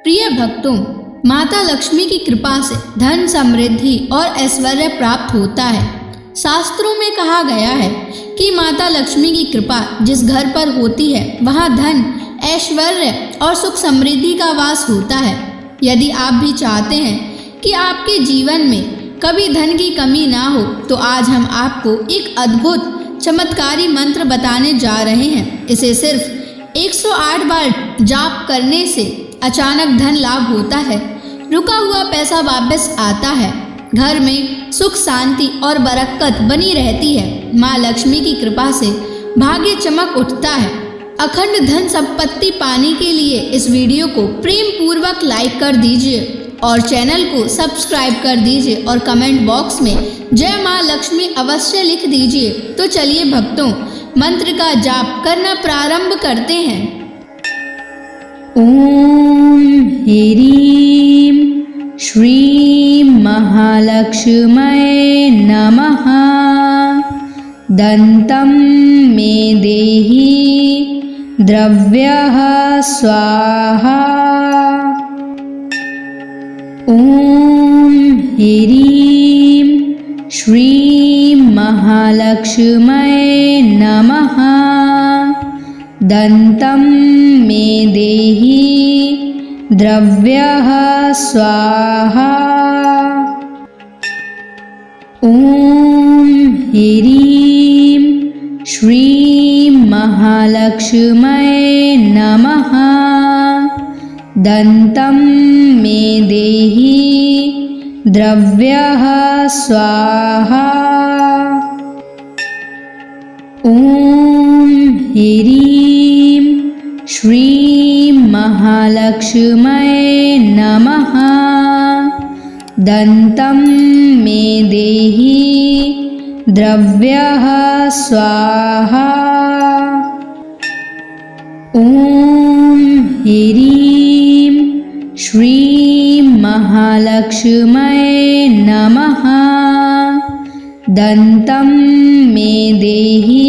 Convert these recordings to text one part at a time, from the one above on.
प्रिय भक्तों, माता लक्ष्मी की कृपा से धन, समृद्धि और ऐश्वर्य प्राप्त होता है। शास्त्रों में कहा गया है कि माता लक्ष्मी की कृपा जिस घर पर होती है वहाँ धन, ऐश्वर्य और सुख समृद्धि का वास होता है। यदि आप भी चाहते हैं कि आपके जीवन में कभी धन की कमी ना हो तो आज हम आपको एक अद्भुत चमत्कारी मंत्र बताने जा रहे हैं। इसे सिर्फ 108 बार जाप करने से अचानक धन लाभ होता है, रुका हुआ पैसा वापस आता है, घर में सुख, शांति और बरकत बनी रहती है। माँ लक्ष्मी की कृपा से भाग्य चमक उठता है। अखंड धन संपत्ति पाने के लिए इस वीडियो को प्रेम पूर्वक लाइक कर दीजिए और चैनल को सब्सक्राइब कर दीजिए और कमेंट बॉक्स में जय माँ लक्ष्मी अवश्य लिख दीजिए। तो चलिए भक्तों, मंत्र का जाप करना प्रारंभ करते हैं। ओम ह्रीं श्रीं महालक्ष्म्यै नमः। दन्तं मे देहि द्रव्यः स्वाहा। ओम ह्रीं श्रीं महालक्ष्म्यै नमः। दन्तं मे देहि द्रव्यः स्वाहा। ओम ह्रीं श्रीं महालक्ष्म्यै नमः। दन्तं मे देहि द्रव्यः स्वाहा। ओम ह्रीं श्रीं महालक्ष्म्यै नमः। दन्तं मे देहि द्रव्यः स्वाहा। ओम ह्रीं श्रीं महालक्ष्म्यै नमः। दन्तं मे देहि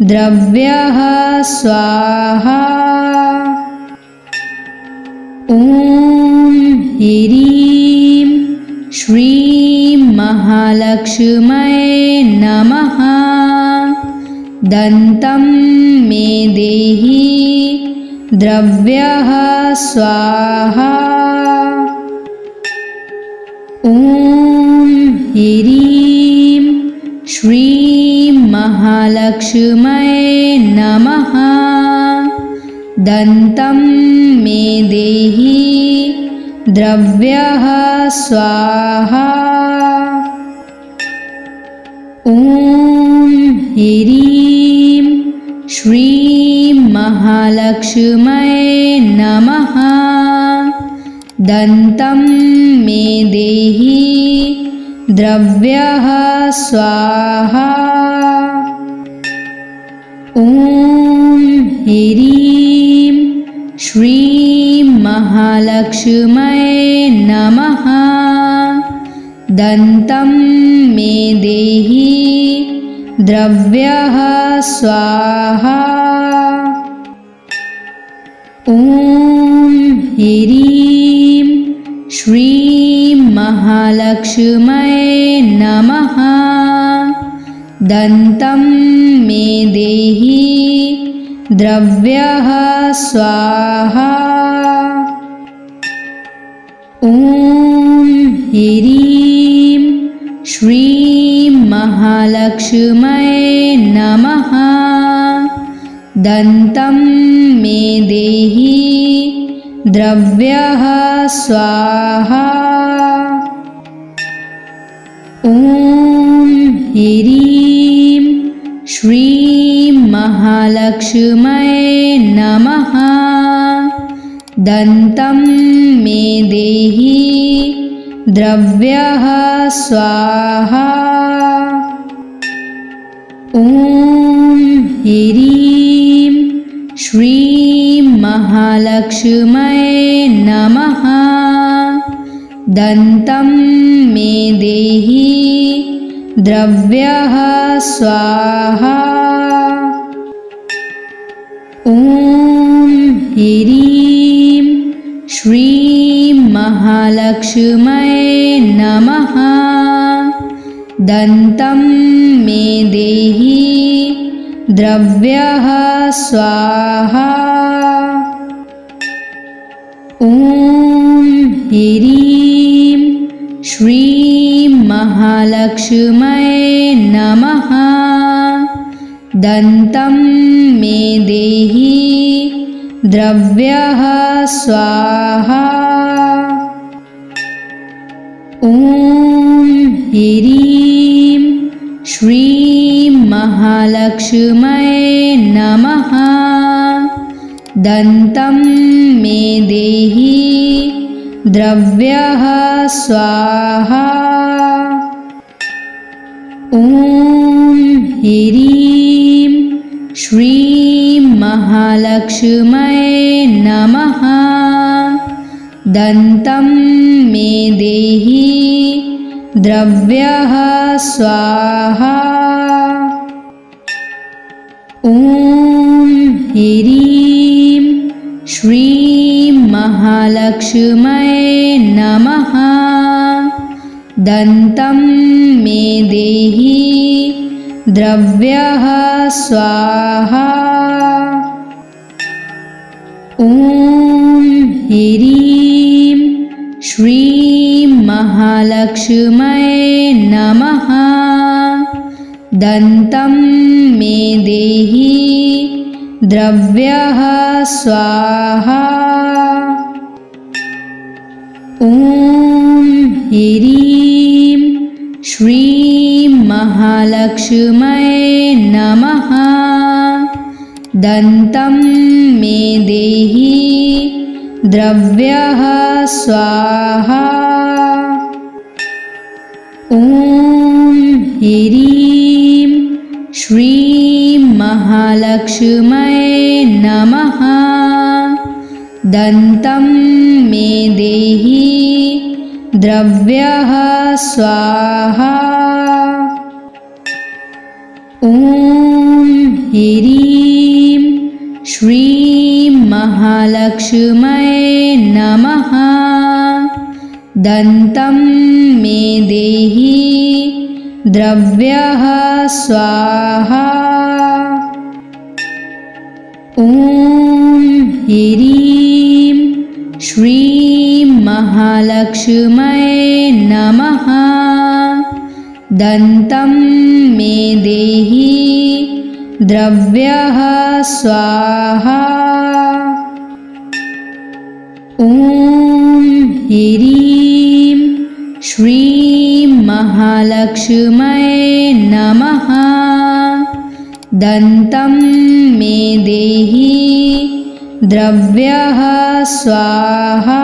द्रव्यः स्वाहा। ओम ह्रीं श्रीं महालक्ष्म्यै नमः। दन्तं मे देहि द्रव्यः स्वाहा। ओम ह्रीं श्रीं महालक्ष्म्यै नमः। दन्तं मे देहि द्रव्यः स्वाहा। ओम ह्रीं श्रीं महालक्ष्म्यै नमः। दन्तं मे देहि द्रव्यः स्वाहा। ओम ह्रीं श्रीं महालक्ष्म्यै नमः। दन्तं मे देहि द्रव्यः स्वाहा। ओम ह्रीं श्रीं महालक्ष्म्यै नमः। दन्तं मे देहि द्रव्यः स्वाहा। ओम ह्रीं श्रीं महालक्ष्म्यै नमः। दन्तं मे देहि द्रव्यः स्वाहा। ओम ह्रीं श्रीं महालक्ष्म्यै नमः। दन्तं मे देहि द्रव्यः स्वाहा। ओम ह्रीं श्रीं महालक्ष्म्यै नमः। दन्तं मे देहि द्रव्यः स्वाहा। ओम ह्रीं श्रीं महालक्ष्म्यै नमः। दन्तं मे देहि द्रव्यः स्वाहा। ॐ ह्रीं श्रीं महालक्ष्म्यै नमः। दन्तं मे देहि द्रव्यः स्वाहा। ॐ ह्रीं श्रीं महालक्ष्म्यै नमः। दन्तं मे देहि द्रव्यः स्वाहा। ॐ ह्रीं श्रीं महालक्ष्म्यै नमः। दन्तं मे देहि द्रव्यः स्वाहा। ॐ ह्रीं श्रीं महालक्ष्म्यै नमः। दन्तं मे देहि द्रव्यः स्वाहा। ॐ ह्रीं श्रीं महालक्ष्म्यै नमः। दन्तं मे देहि द्रव्यः स्वाहा। ॐ ह्रीं श्रीं महालक्ष्म्यै नमः। दन्तं मे देहि द्रव्यः स्वाहा। ॐ ह्रीं श्रीं महालक्ष्म्यै नमः। दन्तं मे देहि द्रव्यः स्वाहा। ॐ ह्रीं श्रीं महालक्ष्म्यै नमः। दन्तं मे देहि द्रव्यः स्वाहा। ॐ ह्रीं श्रीं महालक्ष्म्यै नमः। दन्तं मे देहि द्रव्यः स्वाहा। ॐ ह्रीं श्रीं महालक्ष्म्यै नमः। दन्तं मे देहि द्रव्यः स्वाहा।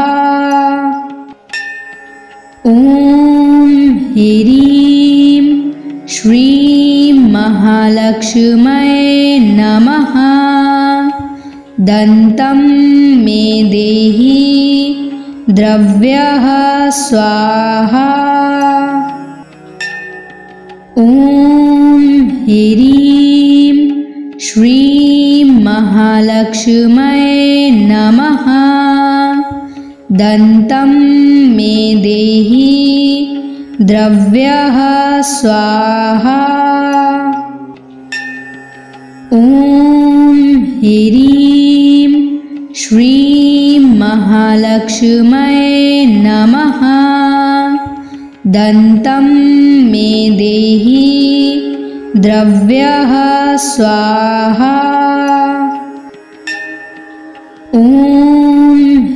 ॐ ह्रीं श्रीं महालक्ष्म्यै नमः। दन्तं मे देहि द्रव्यः स्वाहा। ॐ ह्रीं श्रीं महालक्ष्म्यै नमः। दन्तं मे देहि द्रव्यः स्वाहा। ॐ ह्रीं श्रीं महालक्ष्म्यै नमः। दन्तं मे देहि द्रव्यः स्वाहा। ॐ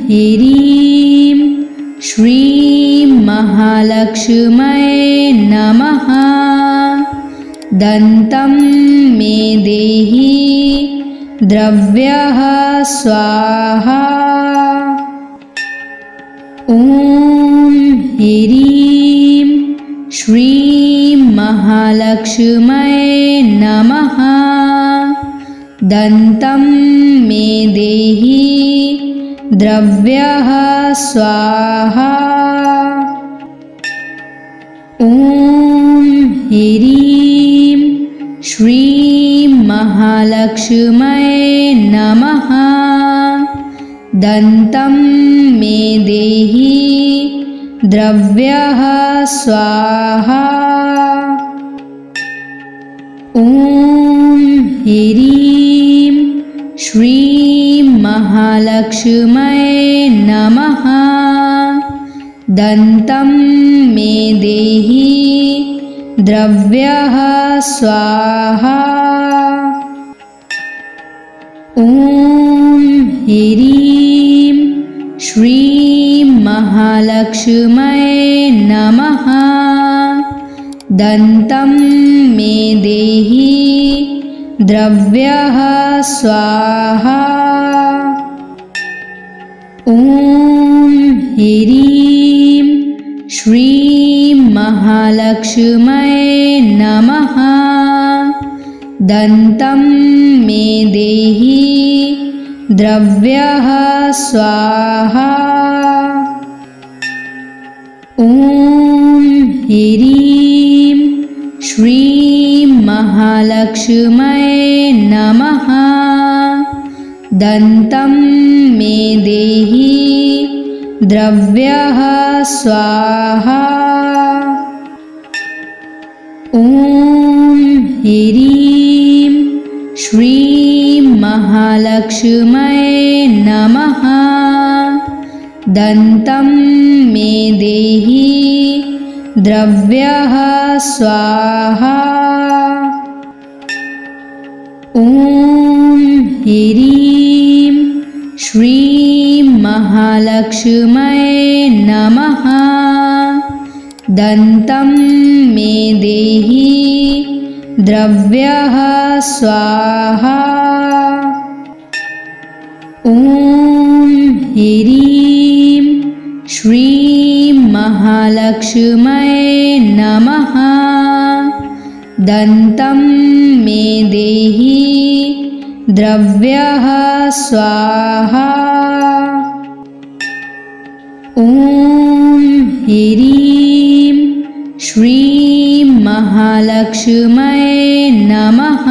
ह्रीं श्रीं महालक्ष्म्यै नमः। दन्तं मे देहि द्रव्यः स्वाहा। ॐ ह्रीं श्रीं महालक्ष्म्यै नमः। दन्तं मे देहि द्रव्यः स्वाहा। ॐ ह्रीं श्रीं महालक्ष्म्यै नमः। दन्तं मे देहि द्रव्यः स्वाहा। ॐ ह्रीं श्रीं महालक्ष्म्यै नमः। दन्तं मे देहि द्रव्यः स्वाहा। ॐ ह्रीं श्रीं महालक्ष्म्यै नमः। दन्तं मे देहि द्रव्यः स्वाहा। ॐ ह्रीं श्रीं महालक्ष्म्यै नमः। दन्तं मे देहि द्रव्यः स्वाहा। ॐ ह्रीं श्रीं महालक्ष्म्यै नमः। दन्तं मे देहि द्रव्यः स्वाहा। ॐ ह्रीं श्रीं महालक्ष्म्यै नमः। दन्तं मे देहि द्रव्यः स्वाहा। ॐ ह्रीं श्रीं महालक्ष्म्यै नमः। दन्तं मे देहि द्रव्यः स्वाहा। ॐ ह्रीं श्रीं महालक्ष्म्यै नमः। दन्तं मे देहि द्रव्यः स्वाहा। ॐ ह्रीं श्रीं महालक्ष्म्यै नमः।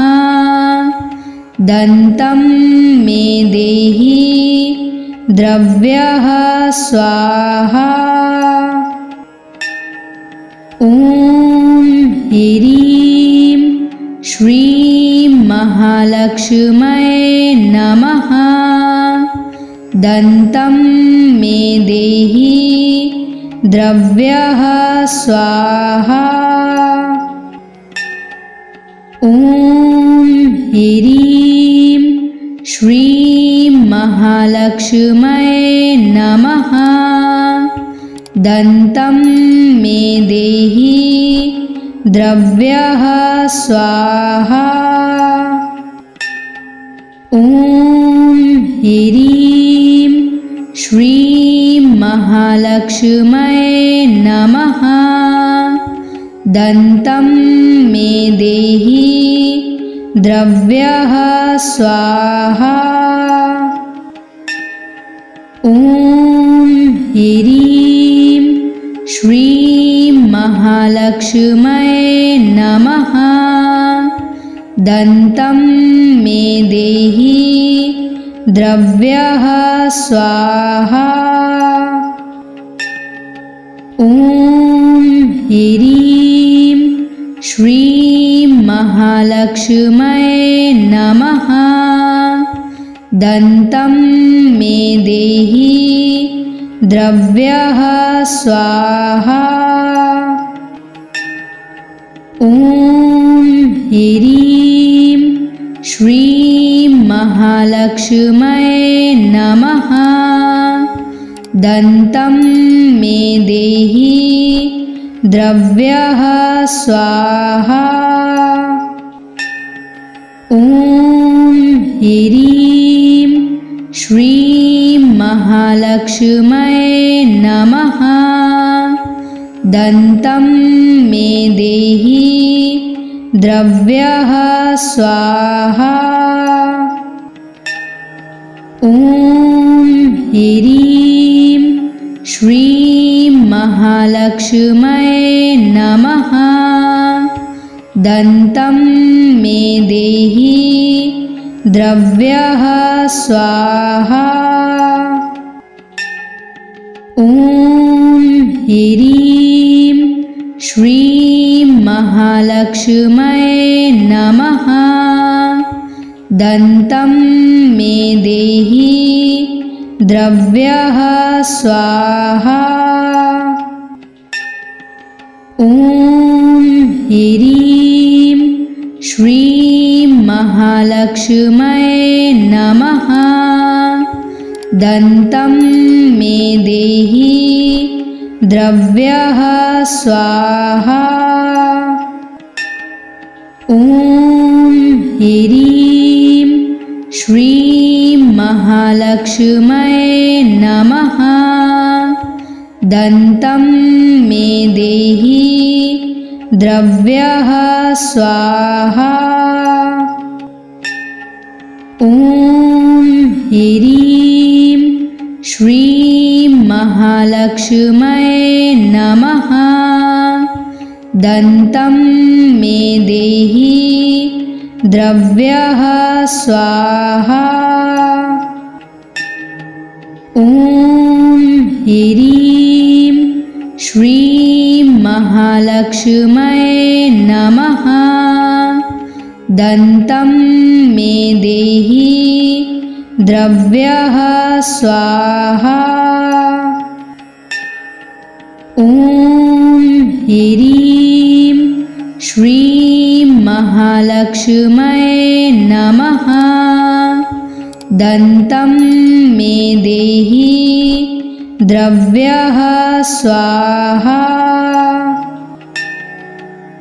दन्तं मे देहि द्रव्यः स्वाहा। ॐ ह्रीं श्रीं महालक्ष्म्यै नमः। दन्तं मे देहि द्रव्यः स्वाहा। ॐ ह्रीं श्रीं महालक्ष्म्यै नमः। दन्तं मे देहि द्रव्यः स्वाहा। ॐ ह्रीं श्रीं महालक्ष्म्यै नमः। दन्तं मे देहि द्रव्यः स्वाहा। ॐ ह्रीं श्रीं महालक्ष्म्यै नमः। दन्तं मे देहि द्रव्यः स्वाहा। ॐ ह्रीं श्रीं महालक्ष्म्यै नमः। दन्तं मे देहि द्रव्यः स्वाहा। ॐ ह्रीं श्रीं महालक्ष्म्यै नमः। दन्तं मे देहि द्रव्यः स्वाहा। ॐ ह्रीं श्रीं महालक्ष्म्यै नमः। दन्तं मे देहि द्रव्यः स्वाहा। ॐ ह्रीं श्रीं महालक्ष्म्यै नमः। दन्तं मे देहि द्रव्यः स्वाहा। ॐ ह्रीं श्रीं महालक्ष्म्यै नमः। दन्तं मे देहि द्रव्यः स्वाहा। ॐ ह्रीं श्रीं महालक्ष्म्यै नमः। दन्तं मे देहि द्रव्यः स्वाहा। ॐ ह्रीं श्रीं महालक्ष्म्यै नमः। दन्तं मे देहि द्रव्यः स्वाहा। ॐ ह्रीं श्रीं महालक्ष्म्यै नमः। दन्तं मे देहि द्रव्यः स्वाहा। ॐ ह्रीं श्रीं महालक्ष्म्यै नमः। दन्तं मे देहि द्रव्यः स्वाहा। ॐ ह्रीं श्रीं महालक्ष्म्यै नमः। दन्तं मे देहि द्रव्यः स्वाहा।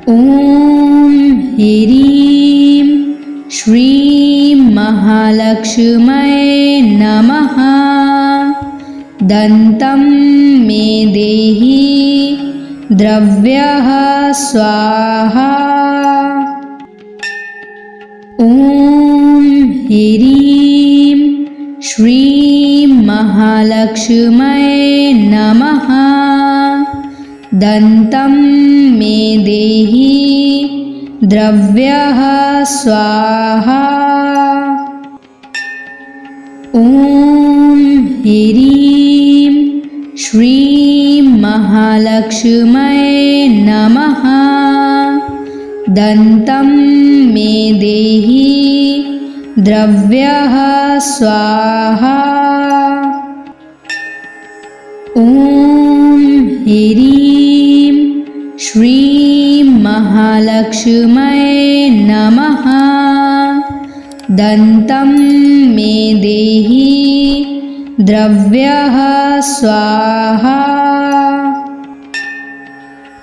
ॐ ह्रीं श्रीं महालक्ष्म्यै नमः। दन्तं मे देहि द्रव्यः स्वाहा। ॐ ह्रीं श्रीं महालक्ष्म्यै नमः। दन्तं मे देहि द्रव्यः स्वाहा। ॐ ह्रीं श्रीं महालक्ष्म्यै नमः। दन्तं मे देहि द्रव्यः स्वाहा। ॐ ह्रीं श्रीं महालक्ष्म्यै नमः। दन्तं मे देहि द्रव्यः स्वाहा।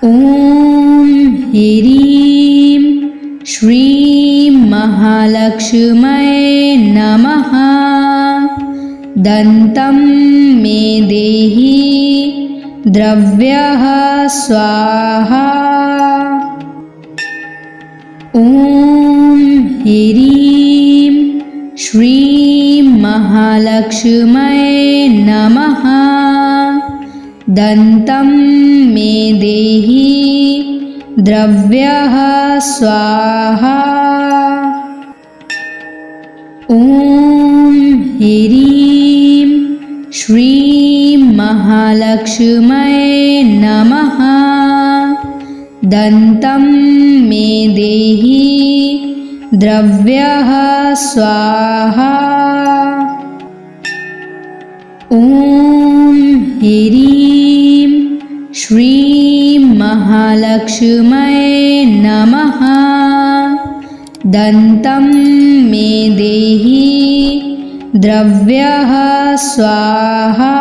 ॐ ह्रीं श्रीं महालक्ष्म्यै नमः। दन्तं मे देहि द्रव्यः स्वाहा। ॐ ह्रीं श्रीं महालक्ष्म्यै नमः। दन्तं मे देहि द्रव्यः स्वाहा। ॐ ह्रीं श्रीं महालक्ष्म्यै नमः। दन्तं मे देहि द्रव्यः स्वाहा। ॐ ह्रीं श्रीं महालक्ष्म्यै नमः। दन्तं मे देहि द्रव्यः स्वाहा।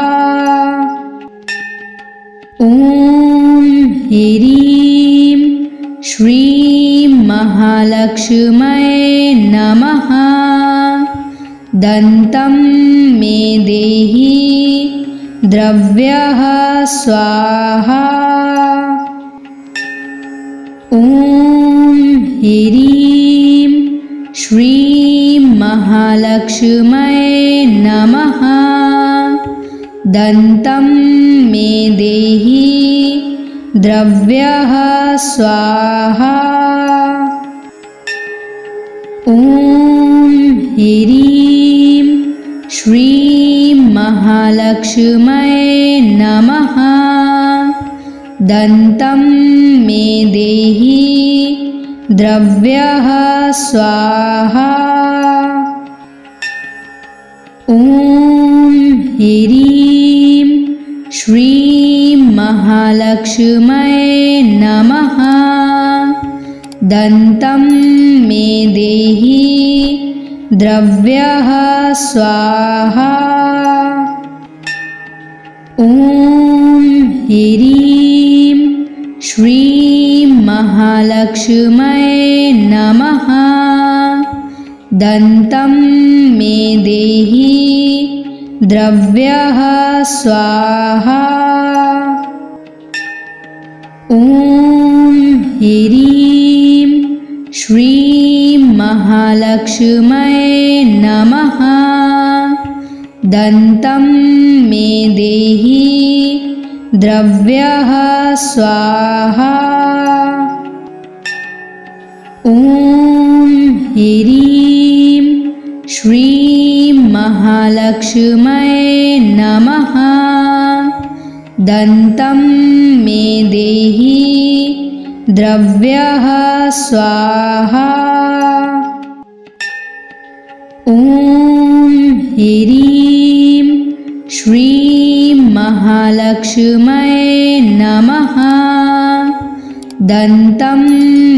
ॐ ह्रीं श्रीं महालक्ष्म्यै नमः। दन्तं मे देहि द्रव्यः स्वाहा। ॐ ह्रीं श्रीं महालक्ष्म्यै नमः। दन्तं मे देहि द्रव्यः स्वाहा। ॐ ह्रीं श्रीं महालक्ष्म्यै नमः। दन्तं मे देहि द्रव्यः स्वाहा। ॐ ह्रीं श्रीं महालक्ष्म्यै नमः। दन्तं मे देहि द्रव्यः स्वाहा। ॐ ह्रीं श्रीं महालक्ष्म्यै नमः। दन्तं मे देहि द्रव्यः स्वाहा। ॐ ह्रीं श्रीं महालक्ष्म्यै नमः। दन्तं मे देहि द्रव्यः स्वाहा। ॐ ह्रीं श्रीं महालक्ष्म्यै नमः। दन्तं मे देहि द्रव्यः स्वाहा। ॐ ह्रीं श्रीं महालक्ष्म्यै नमः। दन्तं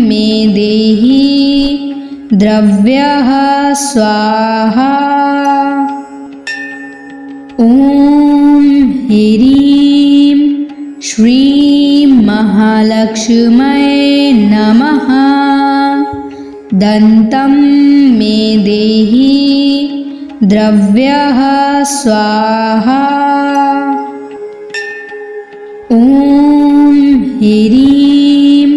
मे देहि द्रव्यः स्वाहा। ॐ ह्रीं श्रीं महालक्ष्म्यै नमः। दन्तं मे देहि द्रव्यः स्वाहा। ॐ ह्रीं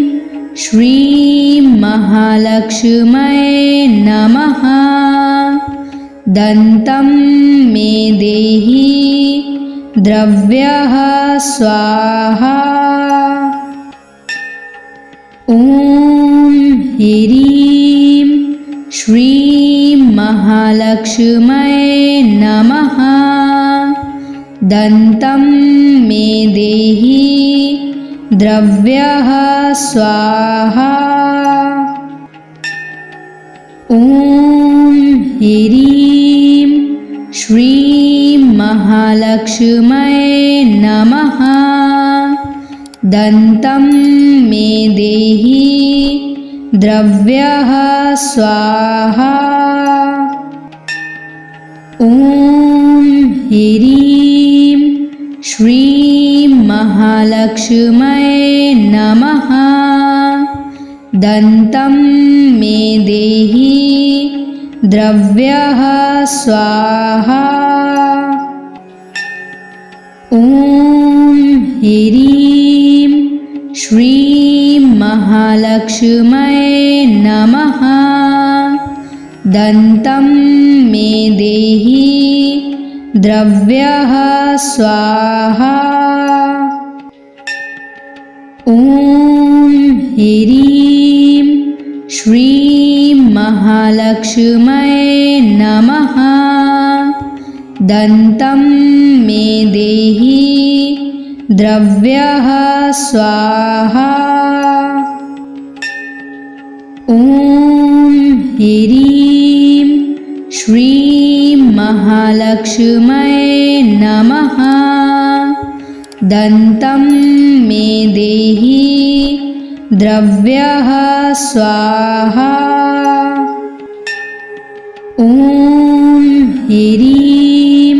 श्रीं महालक्ष्म्यै नमः। दन्तं मे देहि द्रव्यः स्वाहा। ॐ ह्रीं श्रीं महालक्ष्म्यै नमः। दन्तं मे देहि द्रव्यः स्वाहा। ॐ ह्रीं श्रीं महालक्ष्म्यै नमः। दन्तं मे देहि द्रव्यः स्वाहा। ॐ ह्रीं श्रीं महालक्ष्म्यै नमः। दन्तं मे देहि द्रव्यः स्वाहा। ॐ ह्रीं श्रीं महालक्ष्म्यै नमः। दन्तं मे देहि द्रव्यः स्वाहा। ॐ ह्रीं श्रीं महालक्ष्म्यै नमः। दन्तं मे देहि द्रव्यः स्वाहा। ॐ ह्रीं श्रीं महालक्ष्म्यै नमः। दन्तं मे देहि द्रव्यः स्वाहा। ॐ ह्रीं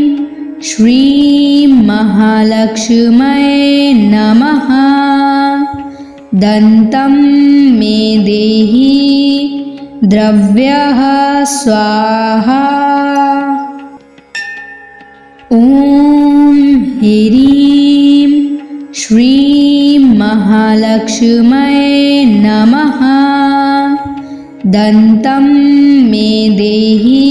श्रीं महालक्ष्म्यै नमः। दन्तं मे देहि द्रव्यः स्वाहा। ॐ ह्रीं श्रीं महालक्ष्म्यै नमः। दन्तं मे देहि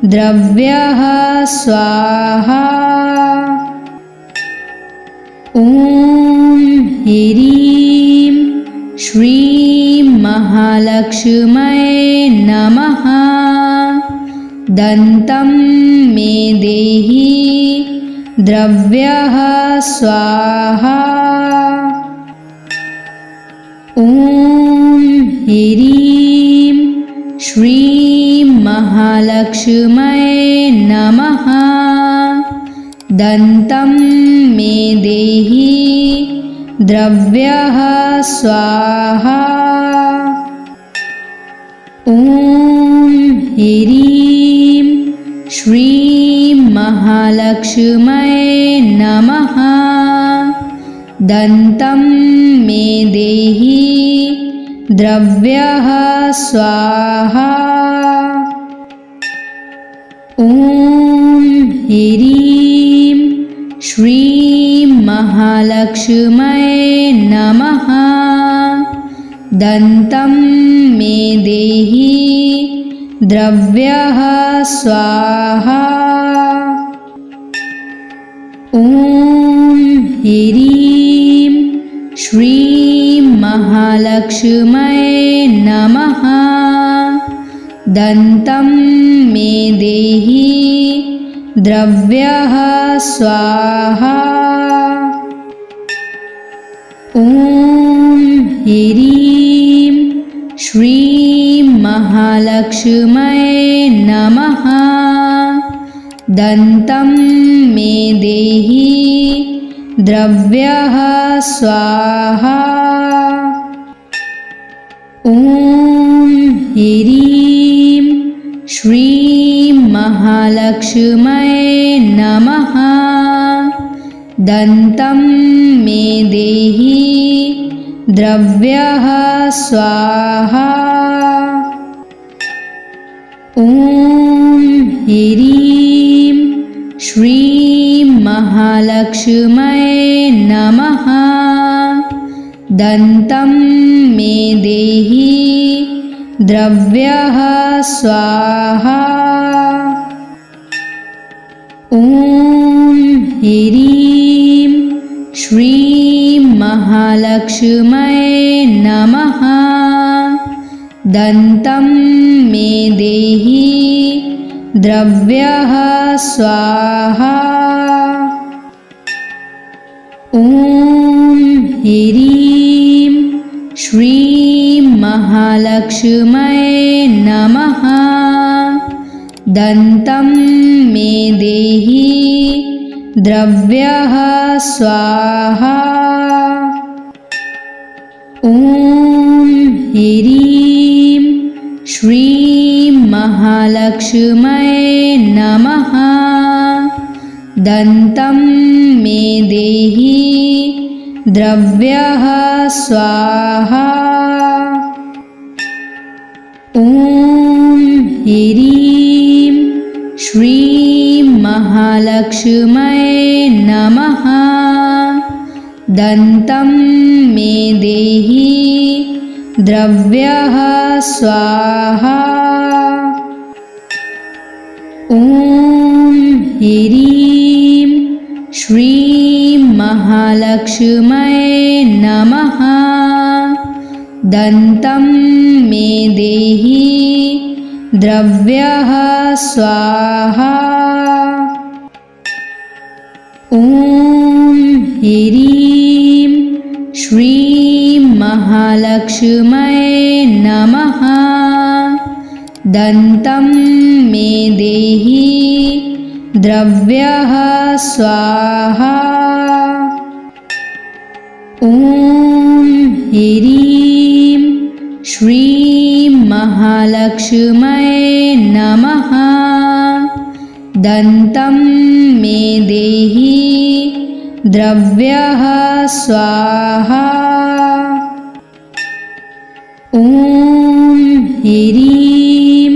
द्रव्यः स्वाहा। ॐ ह्रीं श्रीं महालक्ष्म्यै नमः। दन्तं मे देहि द्रव्यः स्वाहा। ॐ ह्रीं श्रीं महालक्ष्म्यै नमः। दन्तं मे देहि द्रव्यः स्वाहा। ॐ ह्रीं श्रीं महालक्ष्म्यै नमः। दन्तं मे देहि द्रव्यः स्वाहा। ॐ ह्रीं श्रीं महालक्ष्म्यै नमः। दन्तं मे देहि द्रव्यः स्वाहा। ॐ ह्रीं श्रीं महालक्ष्म्यै नमः। दन्तं मे देहि द्रव्यः स्वाहा। ॐ ह्रीं श्रीं महालक्ष्म्यै नमः। दन्तं मे देहि द्रव्यः स्वाहा। ॐ ह्रीं श्रीं महालक्ष्म्यै नमः। दन्तं मे देहि द्रव्यः स्वाहा। ॐ ह्रीं श्रीं महालक्ष्म्यै नमः। दन्तं मे देहि द्रव्यः स्वाहा। ॐ ह्रीं श्रीं महालक्ष्म्यै नमः। दन्तं मे देहि द्रव्यः स्वाहा। ॐ ह्रीं श्रीं महालक्ष्म्यै नमः। दन्तं मे देहि द्रव्यः स्वाहा। ॐ ह्रीं श्रीं महालक्ष्म्यै नमः। दन्तं मे देहि द्रव्यः स्वाहा। ॐ ह्रीं श्रीं महालक्ष्म्यै नमः। दन्तं मे देहि द्रव्यः स्वाहा। ॐ ह्रीं श्रीं महालक्ष्म्यै नमः। दन्तं मे देहि द्रव्यः स्वाहा। ॐ ह्रीं श्रीं महालक्ष्म्यै नमः। दन्तं मे देहि द्रव्यः स्वाहा। ॐ ह्रीं श्रीं महालक्ष्म्यै नमः। दन्तं मे देहि द्रव्यः स्वाहा। ॐ ह्रीं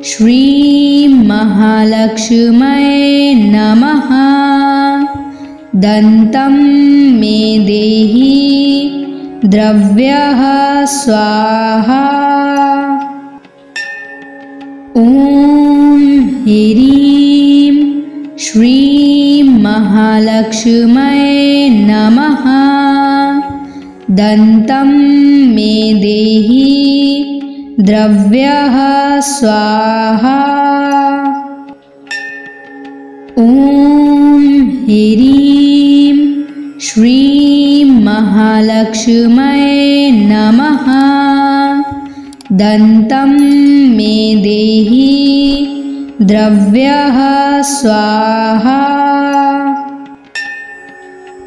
श्रीं महालक्ष्म्यै नमः। दन्तं मे देहि द्रव्यः स्वाहा। ॐ ह्रीं श्रीं महालक्ष्म्यै नमः। दन्तं मे देहि द्रव्यः स्वाहा। ॐ ह्रीं श्रीं महालक्ष्म्यै नमः। दन्तं मे देहि द्रव्यः स्वाहा।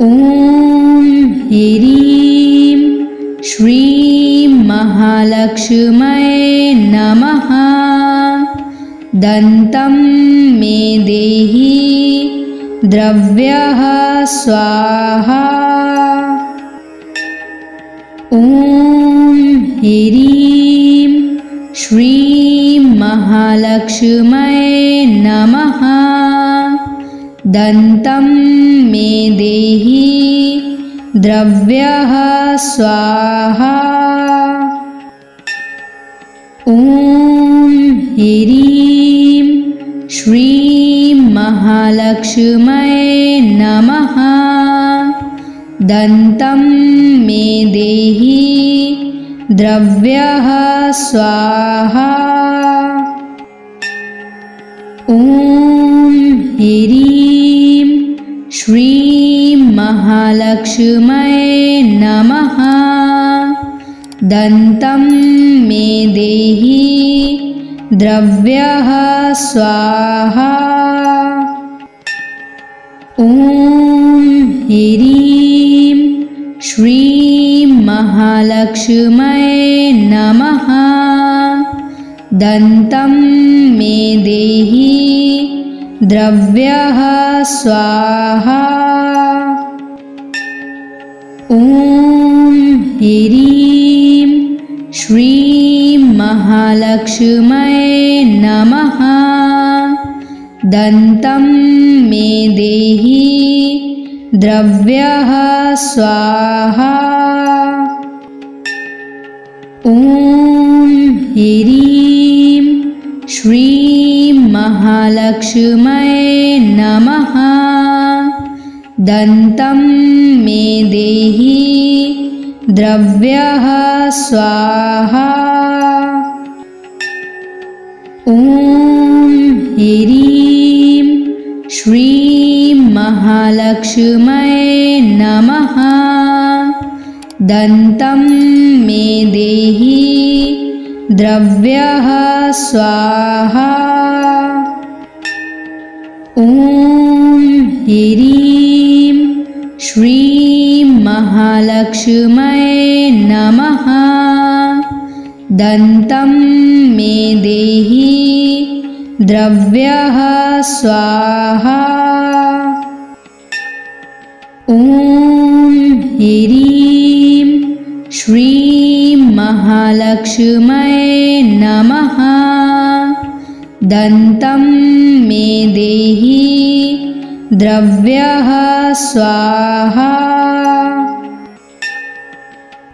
ॐ ह्रीं श्रीं महालक्ष्म्यै नमः। दन्तं मे देहि द्रव्यः स्वाहा। ॐ ह्रीं श्रीं महालक्ष्म्यै नमः। दन्तं मे देहि द्रव्यः स्वाहा। ॐ ह्रीं श्रीं महालक्ष्म्यै नमः। दन्तं मे देहि द्रव्यः स्वाहा। ॐ ह्रीं श्रीं महालक्ष्म्यै नमः। दन्तं मे देहि द्रव्यः स्वाहा। ॐ ह्रीं श्रीं महालक्ष्म्यै नमः। दन्तं मे देहि द्रव्यः स्वाहा। ॐ ह्रीं श्रीं महालक्ष्म्यै नमः। दन्तं मे देहि द्रव्यः स्वाहा। ॐ ह्रीं श्रीं महालक्ष्म्यै नमः। दन्तं मे देहि द्रव्यः स्वाहा। ॐ ह्रीं श्रीं महालक्ष्म्यै नमः। दन्तं मे देहि द्रव्यः स्वाहा। ॐ ह्रीं श्रीं महालक्ष्म्यै नमः। दन्तं मे देहि द्रव्यः स्वाहा। ॐ ह्रीं श्रीं महालक्ष्म्यै नमः। दन्तं मे देहि द्रव्यः स्वाहा।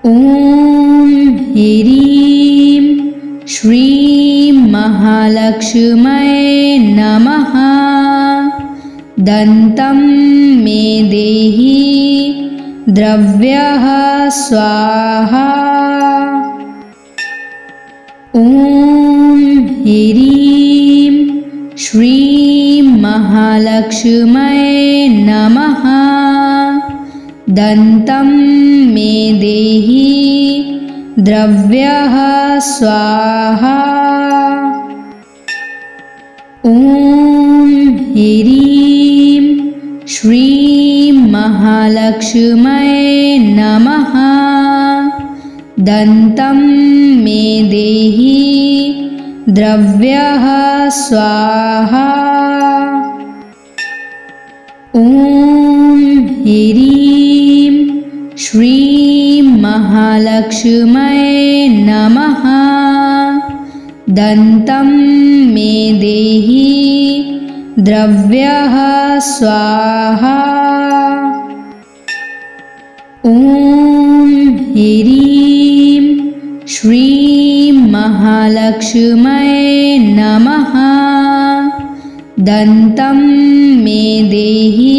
ॐ ह्रीं श्रीं महालक्ष्म्यै नमः। दन्तं मे देहि द्रव्यः स्वाहा। ॐ ह्रीं श्रीं महालक्ष्म्यै नमः। दन्तं मे देहि द्रव्यः स्वाहा। ॐ ह्रीं श्रीं महालक्ष्म्यै नमः। दन्तं मे देहि द्रव्यः स्वाहा। ॐ ह्रीं श्रीं महालक्ष्म्यै नमः। दन्तं मे देहि द्रव्यः स्वाहा। ॐ ह्रीं श्रीं महालक्ष्म्यै नमः। दन्तं मे देहि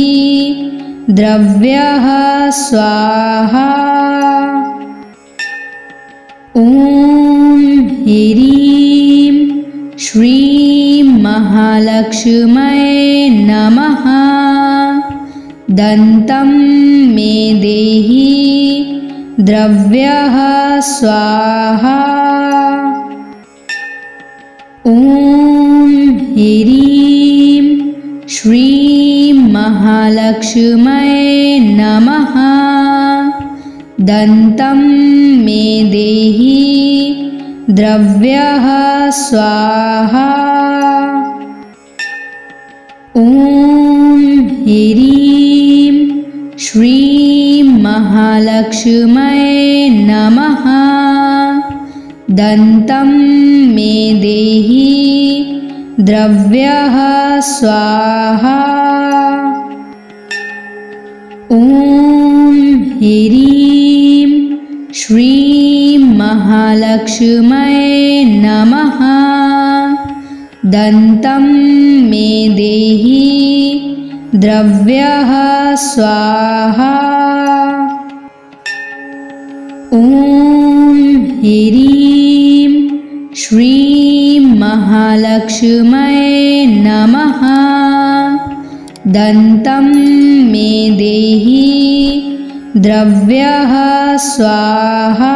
द्रव्यः स्वाहा। ॐ ह्रीं श्रीं महालक्ष्म्यै नमः। दन्तं मे देहि द्रव्यः स्वाहा ॐ ह्रीं श्रीं महालक्ष्म्यै नमः दन्तं मे देहि द्रव्यः स्वाहा ॐ ह्रीं श्रीं महालक्ष्म्यै नमः दन्तं मे देहि द्रव्यः स्वाहा ॐ ह्रीं श्रीं महालक्ष्म्यै नमः दन्तं मे देहि द्रव्यः स्वाहा ॐ ह्रीं श्रीं महालक्ष्म्यै नमः दन्तं मे देहि द्रव्यः स्वाहा